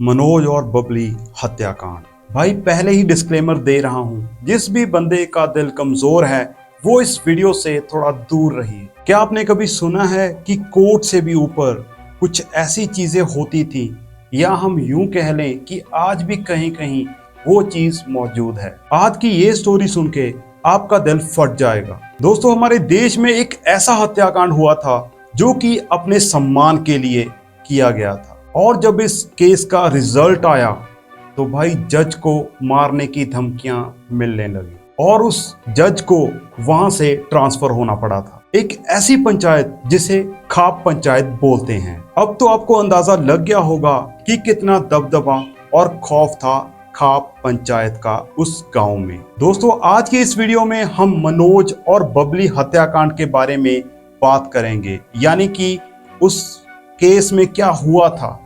मनोज और बबली हत्याकांड। भाई पहले ही डिस्क्लेमर दे रहा हूँ, जिस भी बंदे का दिल कमजोर है वो इस वीडियो से थोड़ा दूर रहिए। क्या आपने कभी सुना है कि कोर्ट से भी ऊपर कुछ ऐसी चीजें होती थी, या हम यूं कह लें कि आज भी कहीं कहीं वो चीज मौजूद है। आज की ये स्टोरी सुन के आपका दिल फट जाएगा। दोस्तों, हमारे देश में एक ऐसा हत्याकांड हुआ था जो कि अपने सम्मान के लिए किया गया था, और जब इस केस का रिजल्ट आया तो भाई जज को मारने की धमकियां मिलने लगी और उस जज को वहां से ट्रांसफर होना पड़ा था। एक ऐसी पंचायत जिसे खाप पंचायत बोलते हैं। अब तो आपको अंदाजा लग गया होगा कि कितना दबदबा और खौफ था खाप पंचायत का उस गांव में। दोस्तों, आज की इस वीडियो में हम मनोज और बबली हत्याकांड के बारे में बात करेंगे, यानी कि उस केस में क्या हुआ था,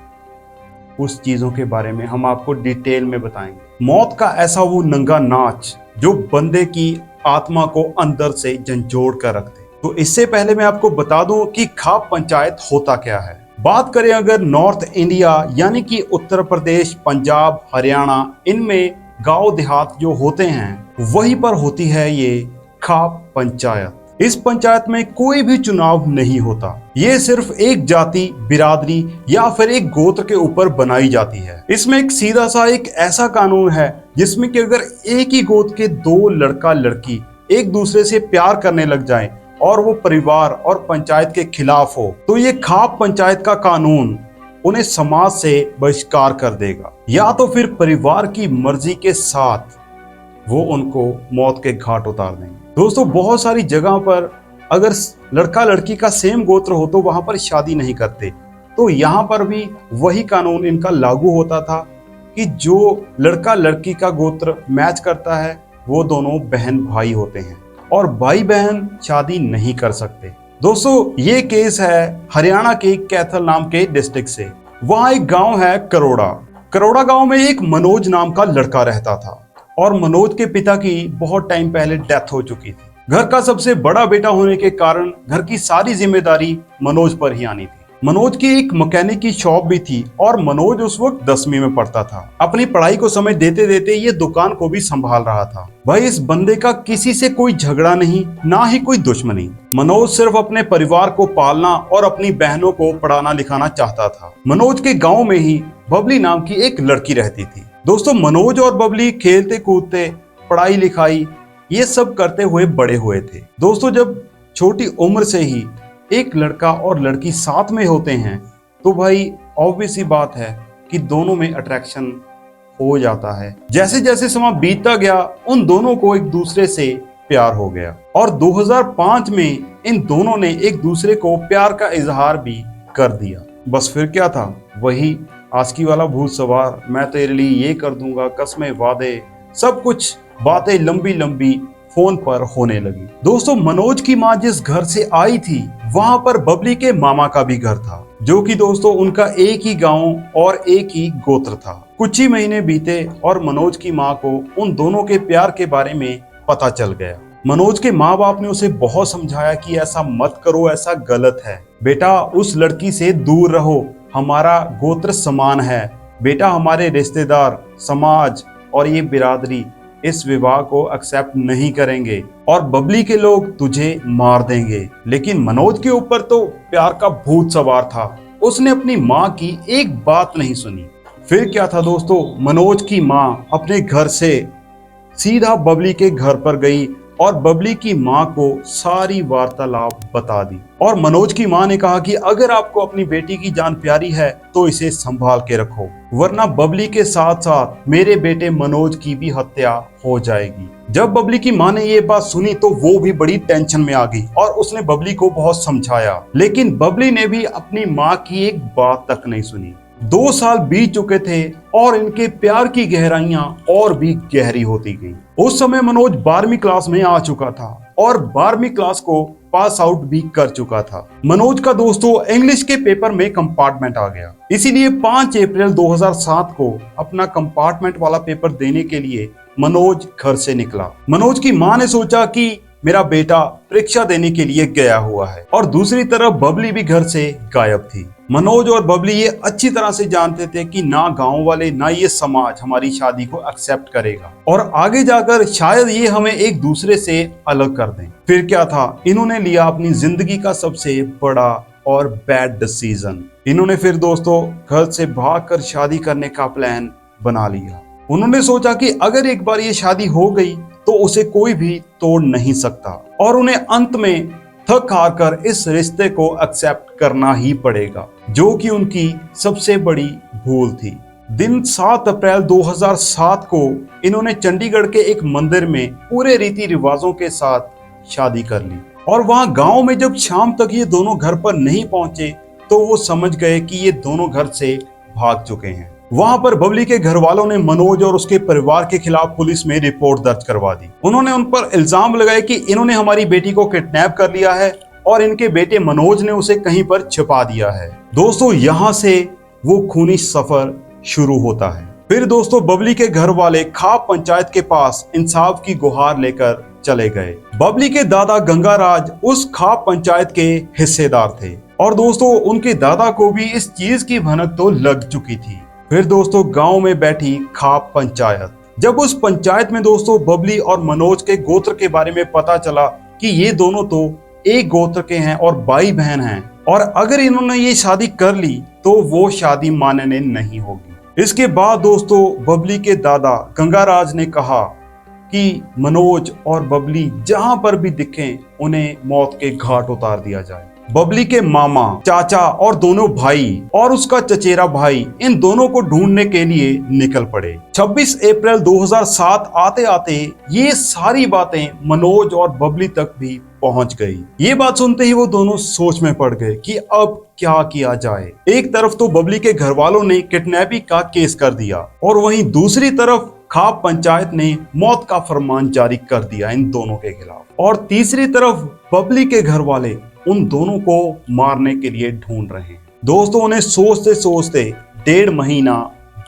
उस चीजों के बारे में हम आपको डिटेल में बताएंगे। मौत का ऐसा वो नंगा नाच जो बंदे की आत्मा को अंदर से झंझोड़ कर रख दे। तो इससे पहले मैं आपको बता दूं कि खाप पंचायत होता क्या है। बात करें अगर नॉर्थ इंडिया यानी कि उत्तर प्रदेश, पंजाब, हरियाणा, इनमें गांव देहात जो होते हैं वहीं पर होती है ये खाप पंचायत। इस पंचायत में कोई भी चुनाव नहीं होता। ये सिर्फ एक जाति, बिरादरी या फिर एक गोत्र के ऊपर बनाई जाती है। इसमें एक सीधा सा एक ऐसा कानून है जिसमें कि अगर एक ही गोत्र के दो लड़का लड़की एक दूसरे से प्यार करने लग जाएं और वो परिवार और पंचायत के खिलाफ हो, तो ये खाप पंचायत का कानून उन्हें समाज से बहिष्कार कर देगा, या तो फिर परिवार की मर्जी के साथ वो उनको मौत के घाट उतार देंगे। दोस्तों, बहुत सारी जगह पर अगर लड़का लड़की का सेम गोत्र हो तो वहां पर शादी नहीं करते, तो यहाँ पर भी वही कानून इनका लागू होता था कि जो लड़का लड़की का गोत्र मैच करता है वो दोनों बहन भाई होते हैं और भाई बहन शादी नहीं कर सकते। दोस्तों, ये केस है हरियाणा के कैथल नाम के डिस्ट्रिक्ट से। वहाँ एक गांव है करोड़ा। करोड़ा गांव में एक मनोज नाम का लड़का रहता था और मनोज के पिता की बहुत टाइम पहले डेथ हो चुकी थी। घर का सबसे बड़ा बेटा होने के कारण घर की सारी जिम्मेदारी मनोज पर ही आनी थी। मनोज की एक मैकेनिक की शॉप भी थी और मनोज उस वक्त 10वीं में पढ़ता था। अपनी पढ़ाई को समय देते देते ये दुकान को भी संभाल रहा था। भाई, इस बंदे का किसी से कोई झगड़ा नहीं, ना ही कोई दुश्मनी। मनोज सिर्फ अपने परिवार को पालना और अपनी बहनों को पढ़ाना लिखाना चाहता था। मनोज के गाँव में ही बबली नाम की एक लड़की रहती थी। दोस्तों, मनोज और बबली खेलते कूदते, पढ़ाई लिखाई ये सब करते हुए बड़े हुए थे। दोस्तों, जब छोटी उम्र से ही एक लड़का और लड़की साथ में होते हैं तो भाई ऑब्वियस सी बात है कि दोनों में अट्रैक्शन हो जाता है। जैसे जैसे समय बीतता गया उन दोनों को एक दूसरे से प्यार हो गया और 2005 में इन दोनों ने एक दूसरे को प्यार का इजहार भी कर दिया। बस फिर क्या था, वही आस्की वाला भूत सवार, मैं तेरे लिए ये कर दूंगा, कसमें वादे, सब कुछ बातें लंबी लंबी फोन पर होने लगी। दोस्तों, मनोज की माँ जिस घर से आई थी वहां पर बबली के मामा का भी घर था, जो कि दोस्तों उनका एक ही गांव और एक ही गोत्र था। कुछ ही महीने बीते और मनोज की माँ को उन दोनों के प्यार के बारे में पता चल गया। मनोज के माँ बाप ने उसे बहुत समझाया कि ऐसा मत करो, ऐसा गलत है, बेटा उस लड़की से दूर रहो, हमारा गोत्र समान है, बेटा हमारे रिश्तेदार, समाज और ये बिरादरी इस विवाह को एक्सेप्ट नहीं करेंगे और बबली के लोग तुझे मार देंगे। लेकिन मनोज के ऊपर तो प्यार का भूत सवार था। उसने अपनी माँ की एक बात नहीं सुनी। फिर क्या था दोस्तों, मनोज की माँ अपने घर से सीधा बबली के घर पर गई और बबली की माँ को सारी वार्तालाप बता दी। और मनोज की माँ ने कहा कि अगर आपको अपनी बेटी की जान प्यारी है तो इसे संभाल के रखो, वरना बबली के साथ साथ मेरे बेटे मनोज की भी हत्या हो जाएगी। जब बबली की माँ ने ये बात सुनी तो वो भी बड़ी टेंशन में आ गई और उसने बबली को बहुत समझाया, लेकिन बबली ने भी अपनी माँ की एक बात तक नहीं सुनी। 2 साल बीत चुके थे और इनके प्यार की गहराइयां और भी गहरी होती गई। उस समय मनोज 12वीं क्लास में आ चुका था और 12वीं क्लास को पास आउट भी कर चुका था। मनोज का दोस्तों इंग्लिश के पेपर में कंपार्टमेंट आ गया, इसीलिए 5 अप्रैल 2007 को अपना कंपार्टमेंट वाला पेपर देने के लिए मनोज घर से निकला। मनोज की माँ ने सोचा कि मेरा बेटा परीक्षा देने के लिए गया हुआ है, और दूसरी तरफ बबली भी घर से गायब थी। मनोज और बबली ये अच्छी तरह से जानते थे कि ना गांव वाले ना ये समाज हमारी शादी को एक्सेप्ट करेगा और आगे जाकर शायद ये हमें एक दूसरे से अलग कर दें। फिर क्या था, इन्होंने लिया अपनी जिंदगी का सबसे बड़ा और बैड डिसीजन। इन्होंने फिर दोस्तों घर से भागकर शादी करने का प्लान बना लिया। उन्होंने सोचा कि अगर एक बार ये शादी हो गई तो उसे कोई भी तोड़ नहीं सकता और उन्हें अंत में थक हार कर इस रिश्ते को एक्सेप्ट करना ही पड़ेगा, जो कि उनकी सबसे बड़ी भूल थी। दिन 7 अप्रैल 2007 को इन्होंने चंडीगढ़ के एक मंदिर में पूरे रीति रिवाजों के साथ शादी कर ली और वहां गांव में जब शाम तक ये दोनों घर पर नहीं पहुंचे तो वो समझ गए कि ये दोनों घर से भाग चुके हैं। वहां पर बबली के घर वालों ने मनोज और उसके परिवार के खिलाफ पुलिस में रिपोर्ट दर्ज करवा दी। उन्होंने उन पर इल्जाम लगाए कि इन्होंने हमारी बेटी को किडनैप कर लिया है और इनके बेटे मनोज ने उसे कहीं पर छिपा दिया है। दोस्तों यहाँ से वो खूनी सफर शुरू होता है। फिर दोस्तों बबली के घर वाले खाप पंचायत के पास इंसाफ की गुहार लेकर चले गए। बबली के दादा गंगाराज उस खाप पंचायत के हिस्सेदार थे और दोस्तों उनके दादा को भी इस चीज की भनक तो लग चुकी थी। फिर दोस्तों गांव में बैठी खाप पंचायत, जब उस पंचायत में दोस्तों बबली और मनोज के गोत्र के बारे में पता चला कि ये दोनों तो एक गोत्र के हैं और भाई बहन हैं और अगर इन्होंने ये शादी कर ली तो वो शादी मानने नहीं होगी। इसके बाद दोस्तों बबली के दादा गंगाराज ने कहा कि मनोज और बबली जहां पर भी दिखें उन्हें मौत के घाट उतार दिया जाए। बबली के मामा, चाचा और दोनों भाई और उसका चचेरा भाई इन दोनों को ढूंढने के लिए निकल पड़े। 26 अप्रैल 2007 आते आते ये सारी बातें मनोज और बबली तक भी पहुंच गई। ये बात सुनते ही वो दोनों सोच में पड़ गए कि अब क्या किया जाए। एक तरफ तो बबली के घर वालों ने किडनैपिंग का केस कर दिया और वहीं दूसरी तरफ खाप पंचायत ने मौत का फरमान जारी कर दिया इन दोनों के खिलाफ और तीसरी तरफ बबली के घर वाले उन दोनों को मारने के लिए ढूंढ रहे हैं। दोस्तों उन्हें सोचते सोचते 1.5 महीना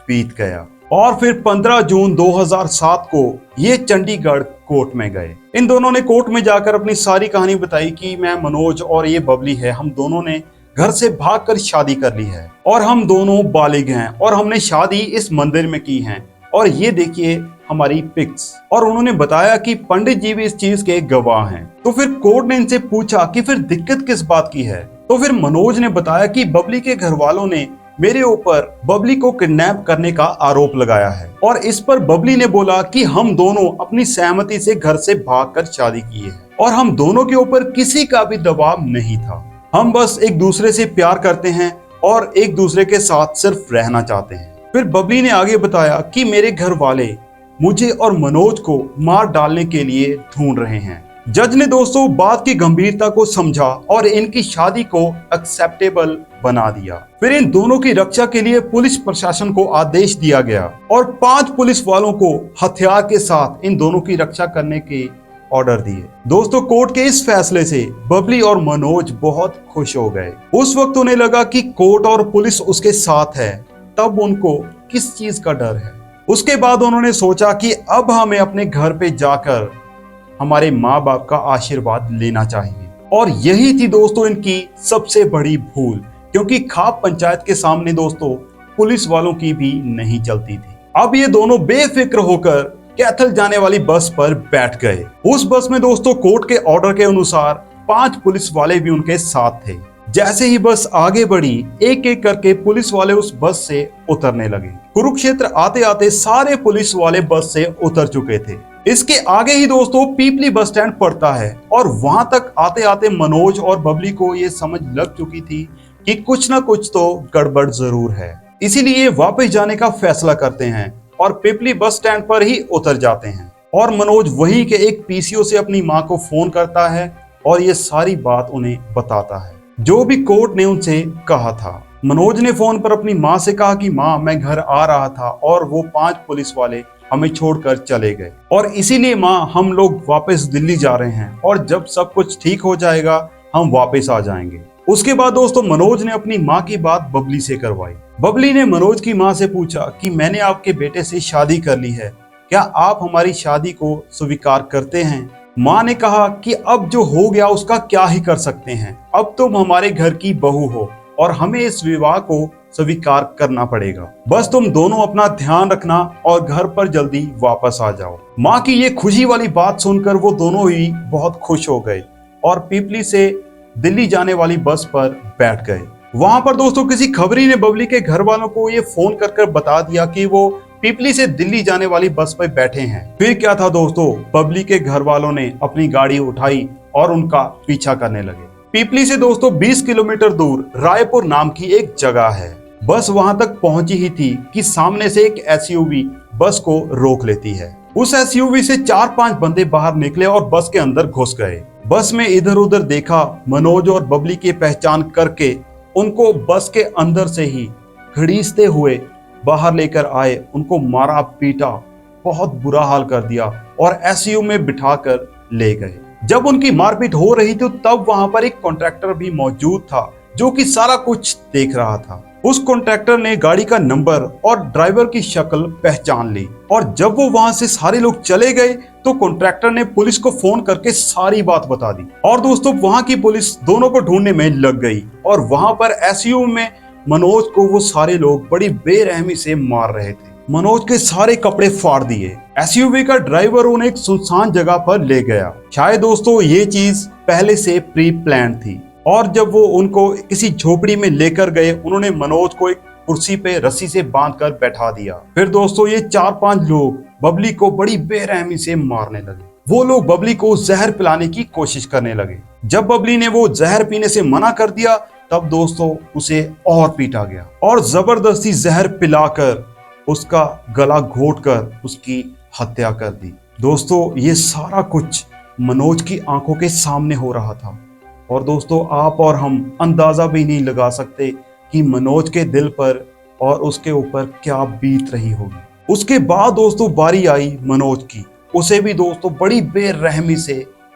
बीत गया और फिर 15 जून 2007 को ये चंडीगढ़ कोर्ट में गए। इन दोनों ने कोर्ट में जाकर अपनी सारी कहानी बताई कि मैं मनोज और ये बबली है, हम दोनों ने घर से भागकर शादी कर ली है और हम दोनों बालिग हैं और हमने शादी इस मंदिर में की है और ये देखिए हमारी पिक्स। और उन्होंने बताया कि पंडित जी भी इस चीज के गवाह हैं। तो फिर कोर्ट ने इनसे पूछा कि फिर दिक्कत किस बात की है। तो फिर मनोज ने बताया कि बबली के घर वालों ने मेरे ऊपर बबली को किडनैप करने का आरोप लगाया है और इस पर बबली ने बोला कि हम दोनों अपनी सहमति से घर से भागकर शादी की है और हम दोनों के ऊपर किसी का भी दबाव नहीं था। हम बस एक दूसरे से प्यार करते हैं और एक दूसरे के साथ सिर्फ रहना चाहते हैं। फिर बबली ने आगे बताया कि मेरे घर वाले मुझे और मनोज को मार डालने के लिए ढूंढ रहे हैं। जज ने दोस्तों बात की गंभीरता को समझा और इनकी शादी को एक्सेप्टेबल बना दिया। फिर इन दोनों की रक्षा के लिए पुलिस प्रशासन को आदेश दिया गया और 5 पुलिस वालों को हथियार के साथ इन दोनों की रक्षा करने के ऑर्डर दिए। दोस्तों कोर्ट के इस फैसले से बबली और मनोज बहुत खुश हो गए। उस वक्त उन्हें लगा कि कोर्ट और पुलिस उसके साथ है, तब उनको किस चीज का डर है। उसके बाद उन्होंने सोचा कि अब हमें अपने घर पे जाकर हमारे माँ बाप का आशीर्वाद लेना चाहिए और यही थी दोस्तों इनकी सबसे बड़ी भूल, क्योंकि खाप पंचायत के सामने दोस्तों पुलिस वालों की भी नहीं चलती थी। अब ये दोनों बेफिक्र होकर कैथल जाने वाली बस पर बैठ गए। उस बस में दोस्तों कोर्ट के ऑर्डर के अनुसार 5 पुलिस वाले भी उनके साथ थे। जैसे ही बस आगे बढ़ी एक एक करके पुलिस वाले उस बस से उतरने लगे। कुरुक्षेत्र आते आते सारे पुलिस वाले बस से उतर चुके थे। इसके आगे ही दोस्तों पीपली बस स्टैंड पड़ता है और वहां तक आते आते मनोज और बबली को ये समझ लग चुकी थी कि कुछ ना कुछ तो गड़बड़ जरूर है। इसीलिए वापस जाने का फैसला करते हैं और पीपली बस स्टैंड पर ही उतर जाते हैं और मनोज वहीं के एक पीसीओ से अपनी माँ को फोन करता है और ये सारी बात उन्हें बताता है, जो भी कोर्ट ने उनसे कहा था। मनोज ने फोन पर अपनी माँ से कहा कि माँ मैं घर आ रहा था और वो 5 पुलिस वाले हमें छोड़कर चले गए और इसीलिए माँ हम लोग वापस दिल्ली जा रहे हैं और जब सब कुछ ठीक हो जाएगा हम वापस आ जाएंगे। उसके बाद दोस्तों मनोज ने अपनी माँ की बात बबली से करवाई। बबली ने मनोज की माँ से पूछा कि मैंने आपके बेटे से शादी कर ली है, क्या आप हमारी शादी को स्वीकार करते हैं? माँ ने कहा कि अब जो हो गया उसका क्या ही कर सकते हैं, अब तुम हमारे घर की बहू हो और हमें इस विवाह को स्वीकार करना पड़ेगा। बस तुम दोनों अपना ध्यान रखना और घर पर जल्दी वापस आ जाओ। माँ की ये खुशी वाली बात सुनकर वो दोनों ही बहुत खुश हो गए और पीपली से दिल्ली जाने वाली बस पर बैठ गए। वहां पर दोस्तों किसी खबरी ने बबली के घर वालों को ये फोन कर बता दिया कि वो पीपली से दिल्ली जाने वाली बस पर बैठे हैं। फिर क्या था दोस्तों, बबली के घर वालों ने अपनी गाड़ी उठाई और उनका पीछा करने लगे। पीपली से दोस्तों 20 किलोमीटर दूर रायपुर नाम की एक जगह है। बस वहां तक पहुंची ही थी कि सामने से एक एसयूवी बस को रोक लेती है। उस एसयूवी से 4-5 बंदे बाहर निकले और बस के अंदर घुस गए। बस में इधर उधर देखा, मनोज और बबली की पहचान करके उनको बस के अंदर से ही घड़ीसते हुए बाहर लेकर आए। उनको मारा पीटा, बहुत बुरा हाल कर दिया और एसयूवी में बिठाकर ले गए। जब उनकी मारपीट हो रही थी तब वहां पर एक कॉन्ट्रैक्टर भी मौजूद था जो कि सारा कुछ देख रहा था। उस कॉन्ट्रैक्टर ने गाड़ी का नंबर और ड्राइवर की शक्ल पहचान ली और जब वो वहां से सारे लोग चले गए तो कॉन्ट्रैक्टर ने पुलिस को फोन करके सारी बात बता दी। और दोस्तों वहां की पुलिस दोनों को ढूंढने में लग गई और वहां पर एसयूवी में मनोज को वो सारे लोग बड़ी बेरहमी से मार रहे थे। मनोज के सारे कपड़े फाड़ दिए। एसयूवी का ड्राइवर उन्हें एक सुनसान जगह पर ले गया। शायद दोस्तों ये चीज पहले से प्री प्लान थी और जब वो उनको किसी झोपड़ी में लेकर गए उन्होंने मनोज को एक कुर्सी पे रस्सी से बांधकर बैठा दिया। फिर दोस्तों ये 4-5 लोग बबली को बड़ी बेरहमी से मारने लगे। वो लोग बबली को जहर पिलाने की कोशिश करने लगे। जब बबली ने वो जहर पीने से मना कर दिया तब दोस्तों उसे और पीटा गया और जबरदस्ती जहर पिलाकर उसका गला घोटकर उसकी हत्या कर दी। दोस्तों ये सारा कुछ मनोज की आंखों के सामने हो रहा था और दोस्तों आप और हम अंदाजा भी नहीं लगा सकते कि मनोज के दिल पर और उसके ऊपर क्या बीत रही होगी। उसके बाद दोस्तों बारी आई मनोज की। उसे भी दोस्तों बड़ी बेरहमी से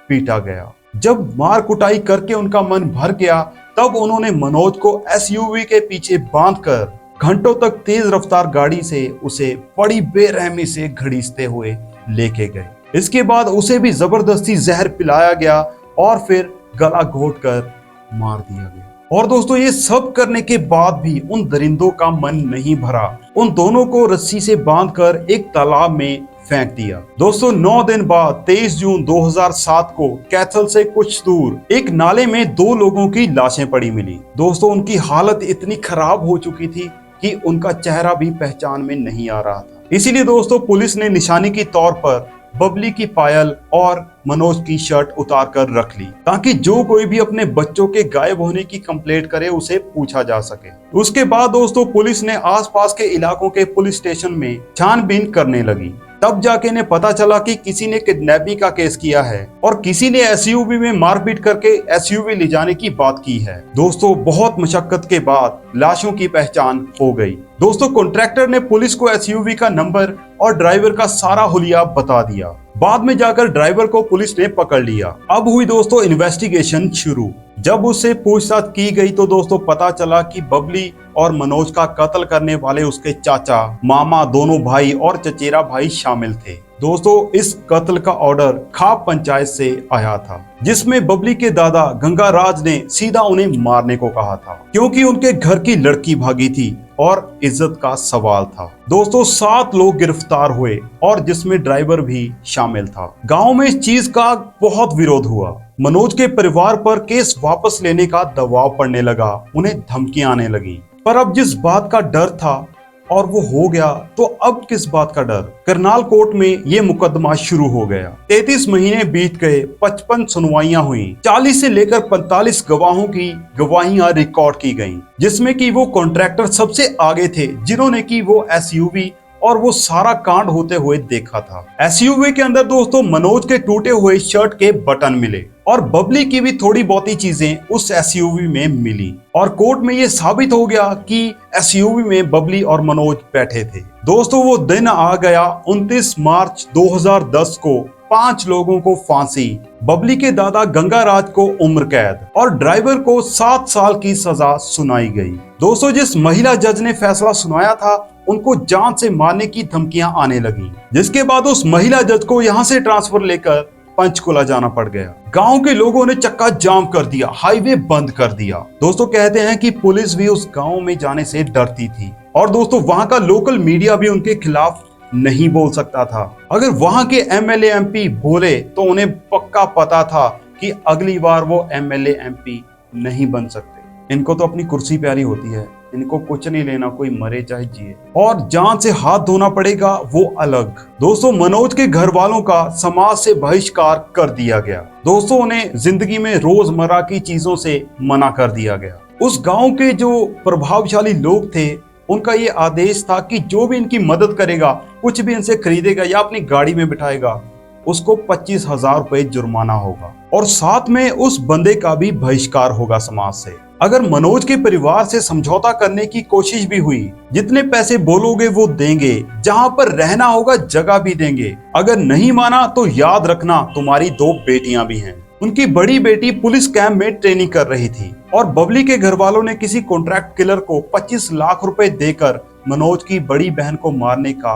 पीटा गया। जब मार कुटाई करके उनका मन भर गया तब उन्होंने मनोज को एसयूवी के पीछे बांधकर घंटों तक तेज रफ्तार गाड़ी से उसे बड़ी बेरहमी से घड़ीसते हुए लेके गए। इसके बाद उसे भी जबरदस्ती जहर पिलाया गया और फिर गला घोटकर मार दिया गया। और दोस्तों ये सब करने के बाद भी उन दरिंदों का मन नहीं भरा। उन दोनों को रस्सी से बांधकर एक तालाब में फेंक दिया। दोस्तों 9 दिन बाद 23 जून 2007 को कैथल से कुछ दूर एक नाले में 2 लोगों की लाशें पड़ी मिली। दोस्तों उनकी हालत इतनी खराब हो चुकी थी कि उनका चेहरा भी पहचान में नहीं आ रहा था। इसीलिए दोस्तों पुलिस ने निशानी के तौर पर बबली की पायल और मनोज की शर्ट उतार कर रख ली ताकि जो कोई भी अपने बच्चों के गायब होने की कंप्लेंट करे उसे पूछा जा सके। उसके बाद दोस्तों पुलिस ने आसपास के इलाकों के पुलिस स्टेशन में छानबीन करने लगी। तब जाके इन्हें पता चला कि किसी ने किडनैपिंग का केस किया है और किसी ने एसयूवी में मारपीट करके एसयूवी ले जाने की बात की है। दोस्तों बहुत मशक्कत के बाद लाशों की पहचान हो गई। दोस्तों कॉन्ट्रैक्टर ने पुलिस को एसयूवी का नंबर और ड्राइवर का सारा हुलिया बता दिया। बाद में जाकर ड्राइवर को पुलिस ने पकड़ लिया। अब हुई दोस्तों इन्वेस्टिगेशन शुरू। जब उससे पूछताछ की गई तो दोस्तों पता चला कि बबली और मनोज का कत्ल करने वाले उसके चाचा, मामा, दोनों भाई और चचेरा भाई शामिल थे। दोस्तों इस कत्ल का ऑर्डर खाप पंचायत से आया था जिसमें बबली के दादा गंगाराज ने सीधा उन्हें मारने को कहा था क्योंकि उनके घर की लड़की भागी थी और इज्जत का सवाल था। दोस्तों 7 लोग गिरफ्तार हुए और जिसमें ड्राइवर भी शामिल था। गांव में इस चीज का बहुत विरोध हुआ। मनोज के परिवार पर केस वापस लेने का दबाव पड़ने लगा, उन्हें धमकियां आने लगी। पर अब जिस बात का डर था और वो हो गया तो अब किस बात का डर। करनाल कोर्ट में ये मुकदमा शुरू हो गया। 33 महीने बीत गए, 55 सुनवाइयां हुई, 40 से लेकर 45 गवाहों की गवाहियां रिकॉर्ड की गईं, जिसमें कि वो कॉन्ट्रैक्टर सबसे आगे थे जिन्होंने की वो एसयूवी और वो सारा कांड होते हुए देखा था। एसयूवी के अंदर दोस्तों मनोज के टूटे हुए शर्ट के बटन मिले और बबली की भी थोड़ी बहुती चीजें उस एसयूवी में मिली और कोर्ट में ये साबित हो गया कि एसयूवी में बबली और मनोज बैठे थे। दोस्तों वो दिन आ गया 29 मार्च 2010 को 5 लोगों को फांसी, बबली के दादा गंगाराज को उम्र कैद और ड्राइवर को 7 साल की सजा सुनाई गई। दोस्तों जिस महिला जज ने फैसला सुनाया था उनको जान से मारने की धमकियां आने लगी, जिसके बाद उस महिला जज को यहां से ट्रांसफर लेकर पंचकुला जाना पड़ गया। गांव के लोगों ने चक्का जाम कर दिया, हाईवे बंद कर दिया। दोस्तों कहते हैं कि पुलिस भी उस गांव में जाने से डरती थी और दोस्तों वहां का लोकल मीडिया भी उनके खिलाफ नहीं बोल सकता था। अगर वहां के एमएलए एमपी बोले तो उन्हें पक्का पता था कि अगली बार वो एमएलए एमपी नहीं बन सकते। इनको तो अपनी कुर्सी प्यारी होती है, इनको कुछ नहीं लेना, कोई मरे चाहे जिए, और जान से हाथ धोना पड़ेगा वो अलग। दोस्तों मनोज के घर वालों का समाज से बहिष्कार कर दिया गया। दोस्तों उन्हें जिंदगी में रोजमर्रा की चीजों से मना कर दिया गया। उस गांव के जो प्रभावशाली लोग थे उनका ये आदेश था कि जो भी इनकी मदद करेगा, कुछ भी इनसे खरीदेगा या अपनी गाड़ी में बिठाएगा, उसको 25,000 रुपए जुर्माना होगा और साथ में उस बंदे का भी बहिष्कार होगा समाज से। अगर मनोज के परिवार से समझौता करने की कोशिश भी हुई, जितने पैसे बोलोगे वो देंगे, जहां पर रहना होगा जगह भी देंगे। अगर नहीं माना तो याद रखना तुम्हारी 2 बेटियां भी हैं। उनकी बड़ी बेटी पुलिस कैंप में ट्रेनिंग कर रही थी और बबली के घर वालों ने किसी कॉन्ट्रैक्ट किलर को 25 लाख रुपए देकर मनोज की बड़ी बहन को मारने का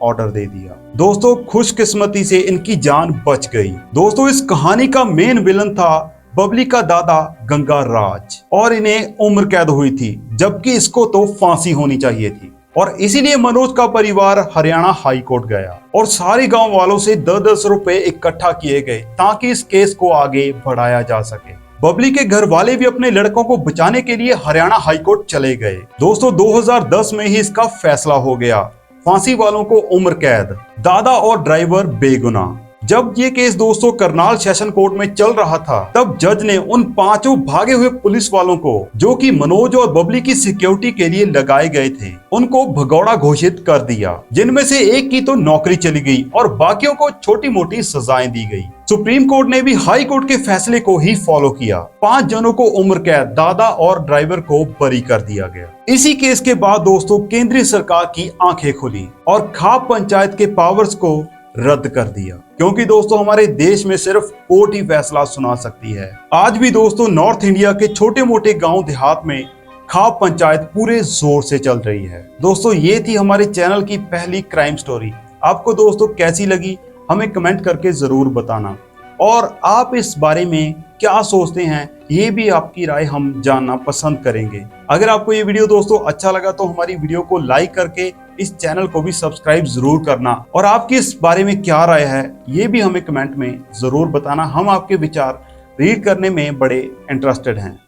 ऑर्डर दे दिया। दोस्तों खुशकिस्मती से इनकी जान बच गई। दोस्तों इस कहानी का मेन विलन था बबली का दादा गंगा राज और इन्हें उम्र कैद हुई थी, जबकि इसको तो फांसी होनी चाहिए थी। और इसीलिए मनोज का परिवार हरियाणा हाई कोर्ट गया और सारे गांव वालों से 10-10 रुपए इकट्ठा किए गए ताकि इस केस को आगे बढ़ाया जा सके। बबली के घर वाले भी अपने लड़कों को बचाने के लिए हरियाणा हाई कोर्ट चले गए। दोस्तों 2010 में ही इसका फैसला हो गया, फांसी वालों को उम्र कैद, दादा और ड्राइवर बेगुनाह। जब ये केस दोस्तों करनाल सेशन कोर्ट में चल रहा था, तब जज ने उन 5 भागे हुए पुलिस वालों को, जो कि मनोज और बबली की सिक्योरिटी के लिए लगाए गए थे, उनको भगौड़ा घोषित कर दिया, जिनमें से एक की तो नौकरी चली गई और बाकियों को छोटी मोटी सजाएं दी गई। सुप्रीम कोर्ट ने भी हाई कोर्ट के फैसले को ही फॉलो किया। 5 जनों को उम्र कैद, दादा और ड्राइवर को बरी कर दिया गया। इसी केस के बाद दोस्तों केंद्रीय सरकार की आंखें खुली और खाप पंचायत के पावर्स को रद्द कर दिया, क्योंकि दोस्तों हमारे देश में सिर्फ कोर्ट ही फैसला सुना सकती है। आज भी दोस्तों नॉर्थ इंडिया के छोटे मोटे गांव देहात में खाप पंचायत पूरे जोर से चल रही है। दोस्तों ये थी हमारे चैनल की पहली क्राइम स्टोरी। आपको दोस्तों कैसी लगी हमें कमेंट करके जरूर बताना, और आप इस बारे में क्या सोचते हैं ये भी आपकी राय हम जानना पसंद करेंगे। अगर आपको ये वीडियो दोस्तों अच्छा लगा तो हमारी वीडियो को लाइक करके इस चैनल को भी सब्सक्राइब जरूर करना, और आपकी इस बारे में क्या राय है ये भी हमें कमेंट में जरूर बताना। हम आपके विचार रीड करने में बड़े इंटरेस्टेड हैं।